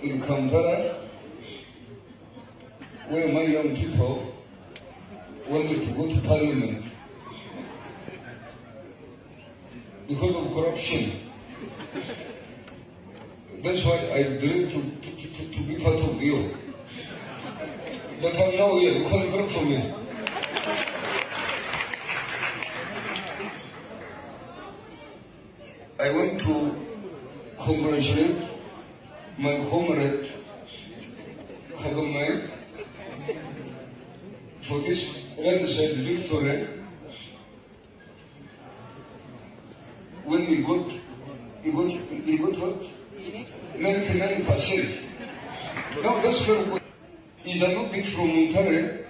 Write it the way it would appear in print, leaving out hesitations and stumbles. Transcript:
in Kampala, where my young people wanted to go to parliament because of corruption. That's why I agreed to be part of you. But I'm now here, you can't vote for me. I want to congratulate my comrade Kagame for this landslide victory when he got what? 99%. Now that's very good. He's a big from Montare.